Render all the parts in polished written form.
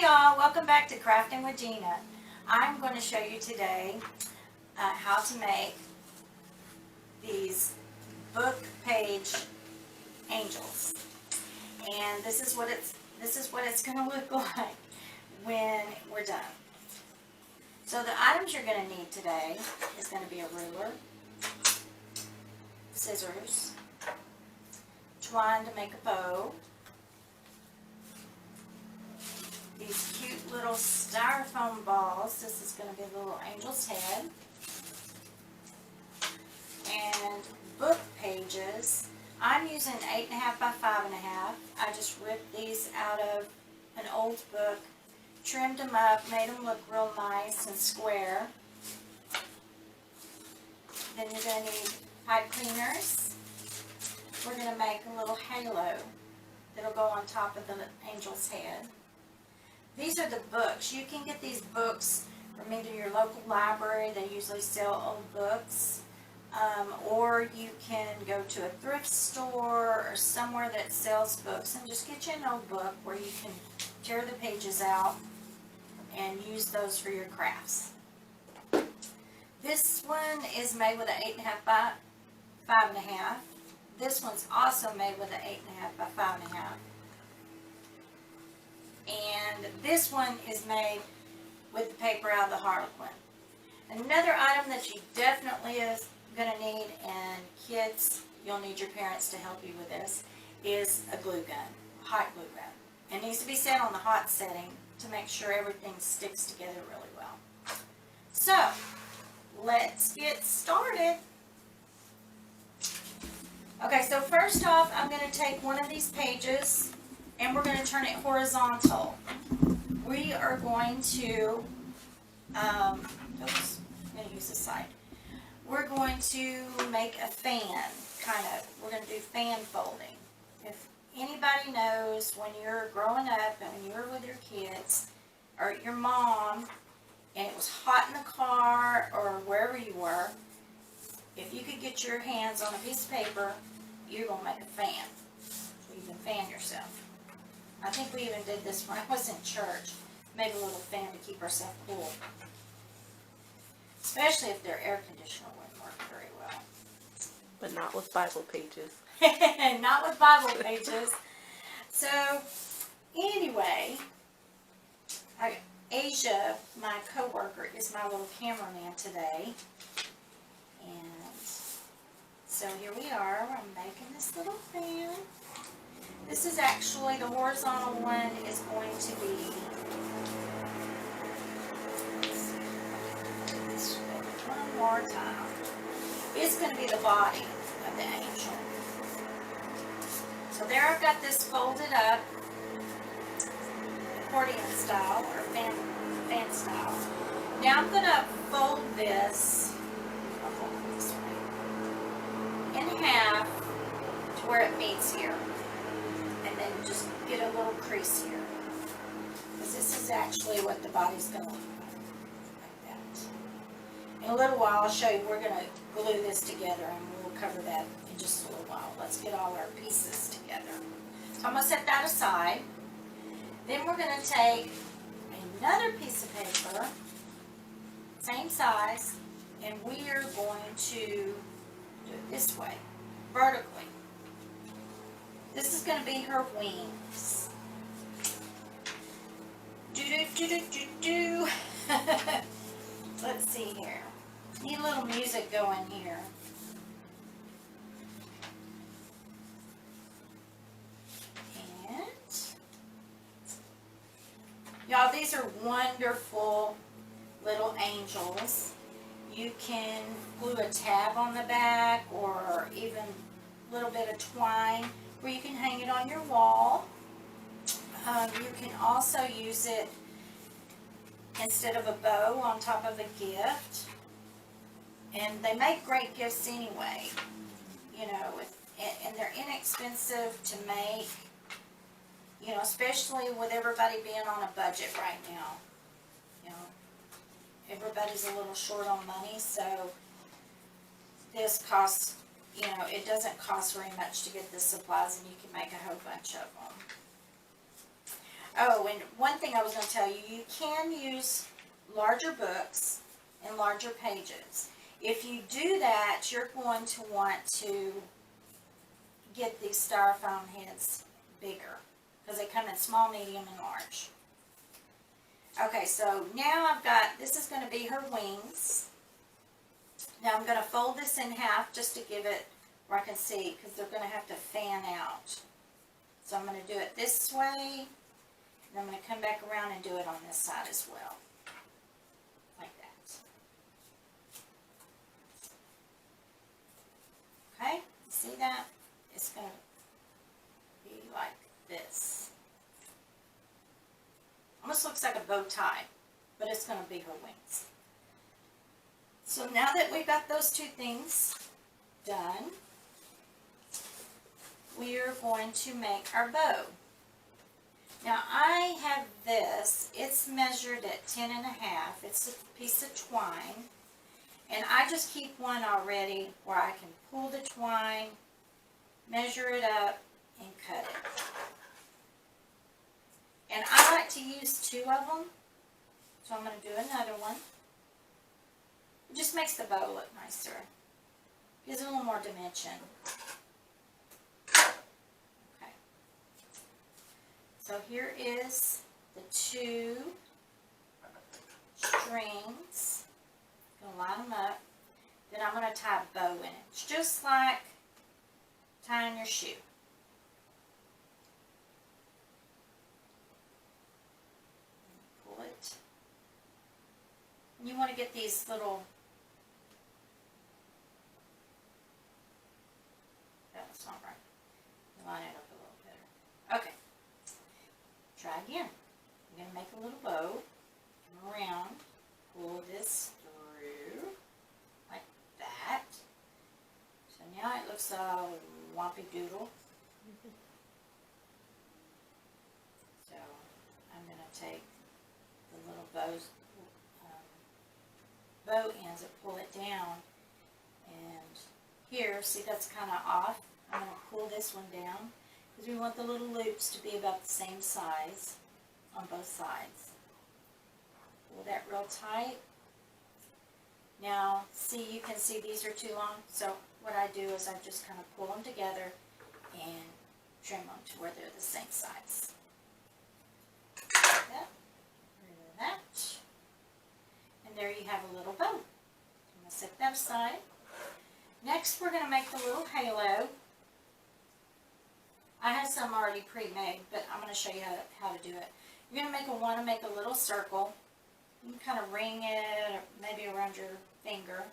y'all, welcome back to Crafting with Gina. I'm going to show you today how to make these book page angels. And this is what it's going to look like when we're done. So the items you're going to need today is going to be a ruler, scissors, twine to make a bow, these cute little styrofoam balls. This is going to be the little angel's head. And book pages. I'm using 8.5 by 5.5. I just ripped these out of an old book, trimmed them up, made them look real nice and square. Then you're going to need pipe cleaners. We're going to make a little halo that'll go on top of the angel's head. These are the books. You can get these books from either your local library. They usually sell old books. Or you can go to a thrift store or somewhere that sells books and just get you an old book where you can tear the pages out and use those for your crafts. This one is made with an 8.5 by 5.5. This one's also made with an 8.5 by 5.5. And this one is made with the paper out of the Harlequin. Another item that you definitely is going to need, and kids, you'll need your parents to help you with this, is a glue gun, a hot glue gun. It needs to be set on the hot setting to make sure everything sticks together really well. So, let's get started. Okay, so first off, I'm going to take one of these pages and we're going to turn it horizontal. We are going to, oops, I'm going to use this side. We're going to make a fan, we're going to do fan folding. If anybody knows, when you're growing up and when you were with your kids or your mom and it was hot in the car or wherever you were, if you could get your hands on a piece of paper, you're going to make a fan so you can fan yourself. I think we even did this when I was in church. Made a little fan to keep ourselves cool. Especially if their air conditioner wouldn't work very well. But not with Bible pages. Not with Bible pages. So, anyway, Asia, my coworker, is my little cameraman today. And so here we are. I'm making this little fan. This is actually, the horizontal one is going to be, one more time. It's going to be the body of the angel. So there I've got this folded up, accordion style, or fan style. Now I'm going to fold this, I'll fold it this way, in half to where it meets here. And then just get a little crease here. Because this is actually what the body's going to look like that. In a little while, I'll show you, we're going to glue this together and we'll cover that in just a little while. Let's get all our pieces together. So I'm going to set that aside. Then we're going to take another piece of paper, same size, and we are going to do it this way, vertically. This is going to be her wings. Do. Let's see here. Need a little music going here. And y'all, these are wonderful little angels. You can glue a tab on the back or even a little bit of twine where you can hang it on your wall. You can also use it instead of a bow on top of a gift. And they make great gifts anyway, you know, and they're inexpensive to make, you know, especially with everybody being on a budget right now. You know, everybody's a little short on money, so this costs, you know, it doesn't cost very much to get the supplies and you can make a whole bunch of them. Oh, and one thing I was going to tell you, you can use larger books and larger pages. If you do that, you're going to want to get these styrofoam heads bigger because they come in small, medium, and large. Okay, so now I've got, this is going to be her wings. Now I'm going to fold this in half just to give it where I can see, because they're going to have to fan out. So I'm going to do it this way, and I'm going to come back around and do it on this side as well. Like that. Okay, see that? It's going to be like this. Almost looks like a bow tie, but it's going to be her wings. So now that we've got those two things done, we are going to make our bow. Now I have this, it's measured at 10.5, it's a piece of twine, and I just keep one already where I can pull the twine, measure it up, and cut it. And I like to use 2 of them, so I'm going to do another one. It just makes the bow look nicer. Gives it a little more dimension. Okay. So here is the 2 strings. I'm going to line them up. Then I'm going to tie a bow in it. It's just like tying your shoe. Pull it. And you want to get these little, that's not right. Line it up a little better. Okay. Try again. I'm going to make a little bow. Come around. Pull this through. Like that. So now it looks all wompy doodle. So I'm going to take the little bow ends and pull it down. And here, see that's kind of off. I'm going to pull this one down because we want the little loops to be about the same size on both sides. Pull that real tight. Now, see, you can see these are too long, so what I do is I just kind of pull them together and trim them to where they're the same size. Like that. Rid of that. And there you have a little bow. I'm going to set that aside. Next, we're going to make the little halo. I have some already pre-made, but I'm going to show you how to do it. You're going to want to make a little circle. You can kind of ring it, or maybe around your finger,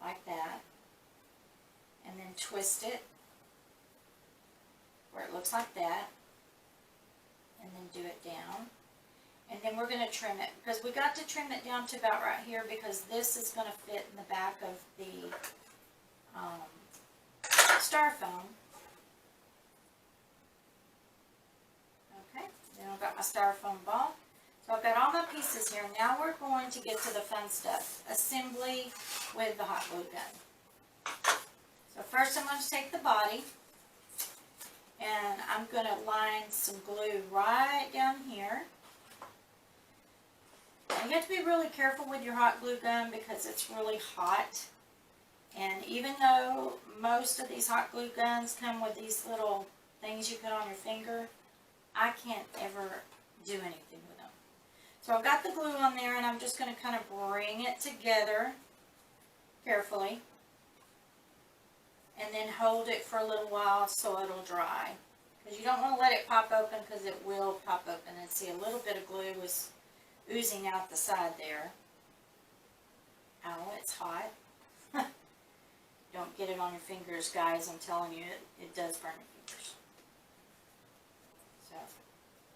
like that. And then twist it, where it looks like that. And then do it down. And then we're going to trim it, because we got to trim it down to about right here, because this is going to fit in the back of the styrofoam. Okay, then I've got my styrofoam ball. So I've got all my pieces here. Now we're going to get to the fun stuff, assembly with the hot glue gun. So first I'm going to take the body, and I'm going to line some glue right down here. And you have to be really careful with your hot glue gun because it's really hot. And even though most of these hot glue guns come with these little things you put on your finger, I can't ever do anything with them. So I've got the glue on there, and I'm just going to kind of bring it together carefully. And then hold it for a little while so it'll dry. Because you don't want to let it pop open, because it will pop open. And see, a little bit of glue was oozing out the side there. Ow, it's hot. Don't get it on your fingers, guys. I'm telling you, it does burn your fingers. So,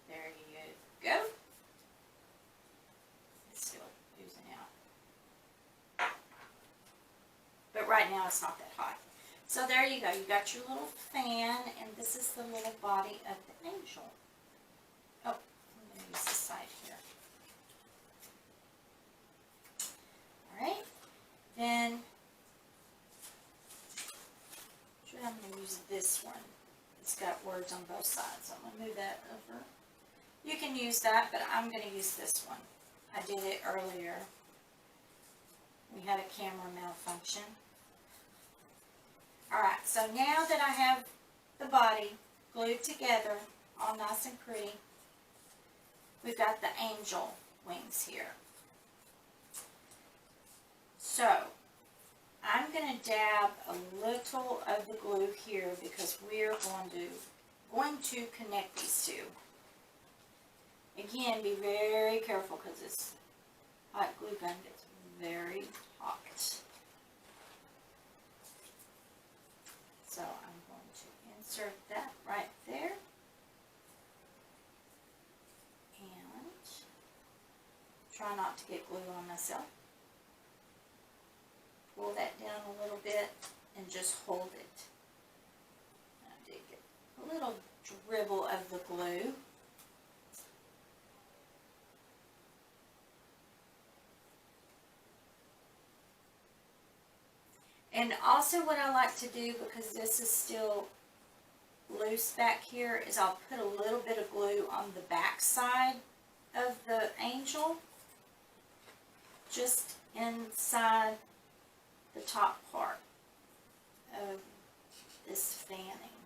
there you go. It's still oozing out. But right now, it's not that hot. So there you go. You got your little fan, and this is the little body of the angel. Oh, I'm going to use this side here. Alright, then I'm going to use this one. It's got words on both sides, so I'm going to move that over. You can use that, but I'm going to use this one. I did it earlier. We had a camera malfunction. Alright, so now that I have the body glued together, all nice and pretty, we've got the angel wings here. So, I'm going to dab a little of the glue here because we're going to connect these two. Again, be very careful because this hot glue gun gets very hot. So I'm going to insert that right there. And try not to get glue on myself. Pull that down a little bit and just hold it. I did get a little dribble of the glue. And also what I like to do, because this is still loose back here, is I'll put a little bit of glue on the back side of the angel, just inside the top part of this fanning.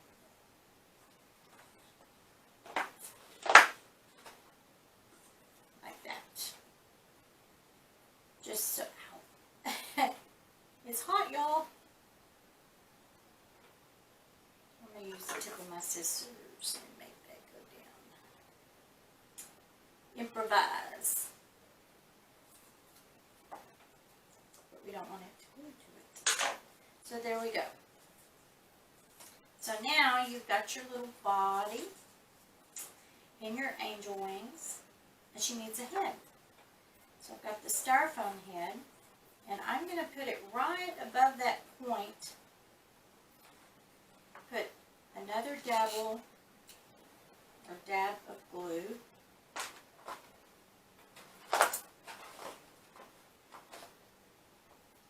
Like that. Just so, it's hot, y'all. I'm going to use the tip of my scissors and make that go down. Improvise. But we don't want it to glue to it. So there we go. So now you've got your little body and your angel wings. And she needs a head. So I've got the styrofoam head. And I'm going to put it right above that point. Put another dab of glue.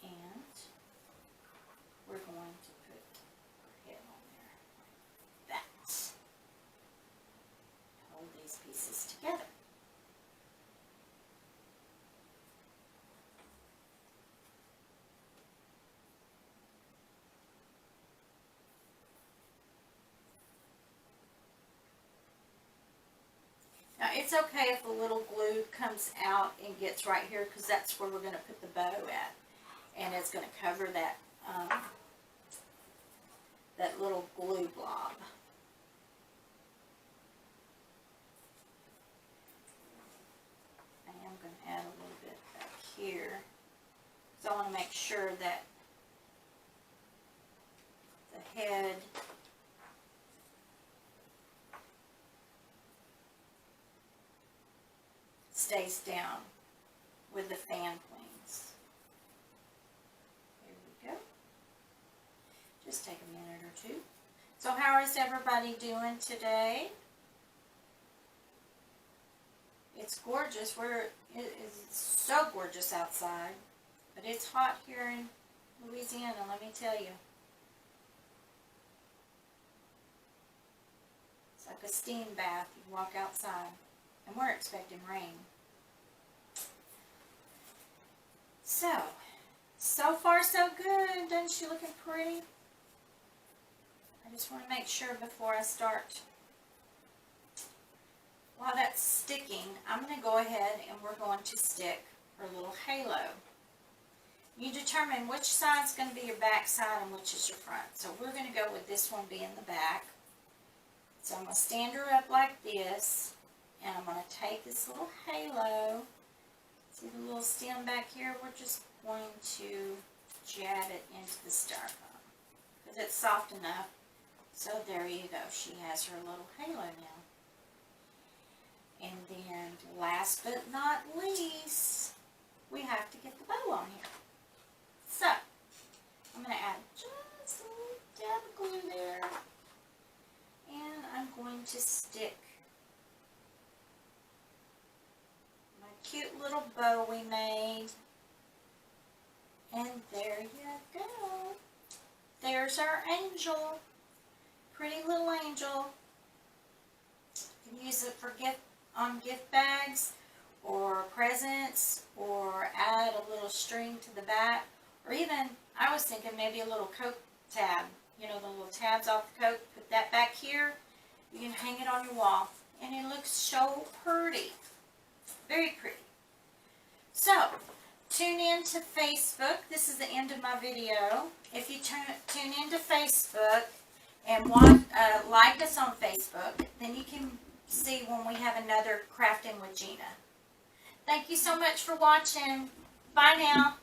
And we're going to put our head on there. That. Hold these pieces together. Now, it's okay if a little glue comes out and gets right here, because that's where we're going to put the bow at. And it's going to cover that, that little glue blob. I am going to add a little bit back here, because I want to make sure that the head stays down with the fan wings. Here we go. Just take a minute or two. So how is everybody doing today? It's gorgeous. It is so gorgeous outside, but it's hot here in Louisiana, let me tell you. It's like a steam bath. You walk outside, and we're expecting rain. So far so good. Doesn't she looking pretty? I just want to make sure before I start. While that's sticking, I'm going to go ahead and we're going to stick her little halo. You determine which side's going to be your back side and which is your front. So we're going to go with this one being the back. So I'm going to stand her up like this, and I'm going to take this little halo. See the little stem back here? We're just going to jab it into the styrofoam because it's soft enough. So there you go. She has her little halo now. And then last but not least, we have to get the bow on here. So I'm going to add just a little dab of glue there. And I'm going to stick my cute little bow we made. And there you go. There's our angel. Pretty little angel. You can use it for on gift bags or presents, or add a little string to the back, or even, I was thinking maybe a little Coke tab, you know, the little tabs off the Coke, put that back here, you can hang it on your wall, and it looks so pretty, very pretty. So, tune in to Facebook. This is the end of my video. If you tune into Facebook and like us on Facebook, then you can see when we have another Crafting with Gina. Thank you so much for watching. Bye now.